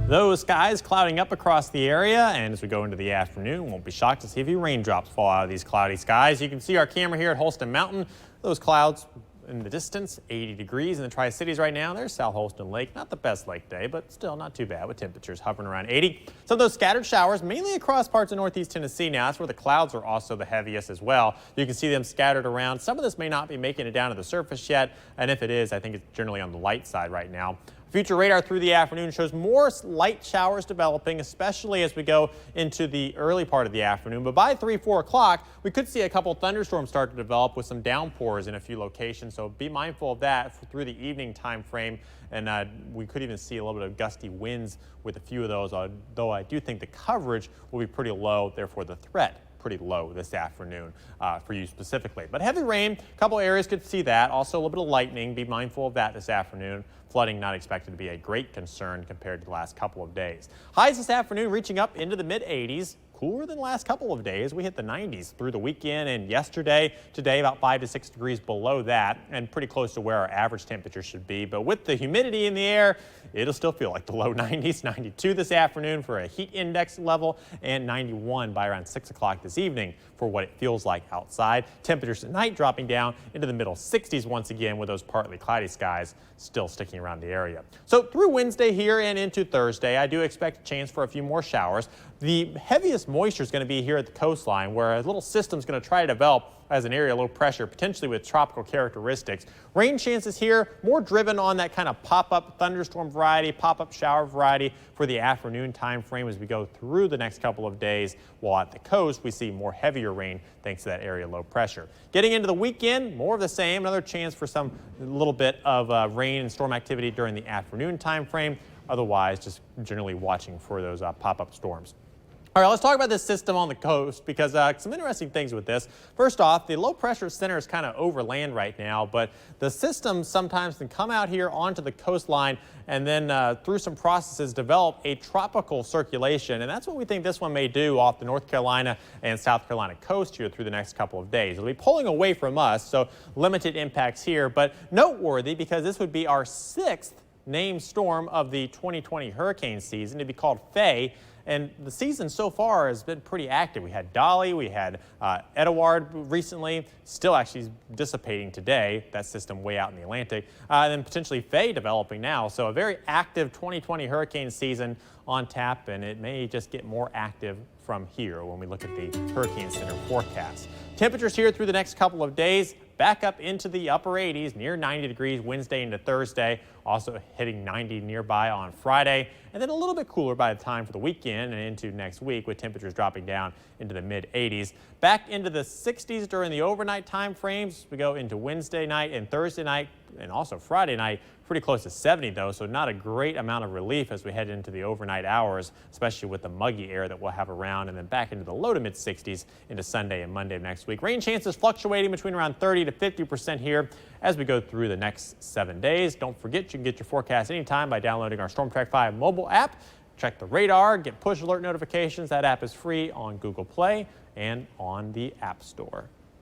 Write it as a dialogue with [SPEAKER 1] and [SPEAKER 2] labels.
[SPEAKER 1] Those skies clouding up across the area, and as we go into the afternoon, won't be shocked to see a few raindrops fall out of these cloudy skies. You can see our camera here at Holston Mountain. Those clouds in the distance, 80 degrees in the Tri-Cities right now. There's South Holston Lake. Not the best lake day, but still not too bad with temperatures hovering around 80. Some of those scattered showers, mainly across parts of northeast Tennessee now. That's where the clouds are also the heaviest as well. You can see them scattered around. Some of this may not be making it down to the surface yet, and if it is, I think it's generally on the light side right now. Future radar through the afternoon shows more light showers developing, especially as we go into the early part of the afternoon. But by 3, 4 o'clock, we could see a couple thunderstorms start to develop with some downpours in a few locations. So be mindful of that through the evening time frame. And we could even see a little bit of gusty winds with a few of those, though I do think the coverage will be pretty low, therefore the threat pretty low this afternoon for you specifically. But heavy rain, a couple areas could see that. Also a little bit of lightning. Be mindful of that this afternoon. Flooding not expected to be a great concern compared to the last couple of days. Highs this afternoon reaching up into the mid-80s. Cooler than the last couple of days. We hit the 90s through the weekend and yesterday. Today about 5 to 6 degrees below that and pretty close to where our average temperature should be. But with the humidity in the air, it'll still feel like the low 90s. 92 this afternoon for a heat index level and 91 by around 6 o'clock this evening for what it feels like outside. Temperatures tonight dropping down into the middle 60s once again with those partly cloudy skies still sticking around the area. So through Wednesday here and into Thursday, I do expect a chance for a few more showers. The heaviest moisture is going to be here at the coastline, where a little system is going to try to develop as an area low pressure, potentially with tropical characteristics. Rain chances here more driven on that kind of pop-up thunderstorm variety, pop-up shower variety for the afternoon time frame as we go through the next couple of days, while at the coast we see more heavier rain thanks to that area low pressure. Getting into the weekend, more of the same, another chance for some little bit of rain and storm activity during the afternoon time frame. Otherwise, just generally watching for those pop-up storms. All right, let's talk about this system on the coast because some interesting things with this. First off, the low pressure center is kind of over land right now, but the system sometimes can come out here onto the coastline and then through some processes develop a tropical circulation. And that's what we think this one may do off the North Carolina and South Carolina coast here through the next couple of days. It'll be pulling away from us, so limited impacts here, but noteworthy because this would be our 6th named storm of the 2020 hurricane season. It'd be called Faye. And the season so far has been pretty active. We had Dolly, we had Edouard recently, still actually dissipating today, that system way out in the Atlantic, and then potentially Faye developing now. So a very active 2020 hurricane season on tap, and it may just get more active from here when we look at the Hurricane Center forecast. Temperatures here through the next couple of days, back up into the upper 80s, near 90 degrees Wednesday into Thursday, also hitting 90 nearby on Friday, and then a little bit cooler by the time for the weekend and into next week with temperatures dropping down into the mid 80s. Back into the 60s during the overnight time frames. We go into Wednesday night and Thursday night and also Friday night. Pretty close to 70 though, so not a great amount of relief as we head into the overnight hours, especially with the muggy air that we'll have around, and then back into the low to mid 60s into Sunday and Monday of next week. Rain chances fluctuating between around 30 to 50% here as we go through the next 7 days. Don't forget you can get your forecast anytime by downloading our Storm Track 5 mobile app. Check the radar, get push alert notifications. That app is free on Google Play and on the App Store.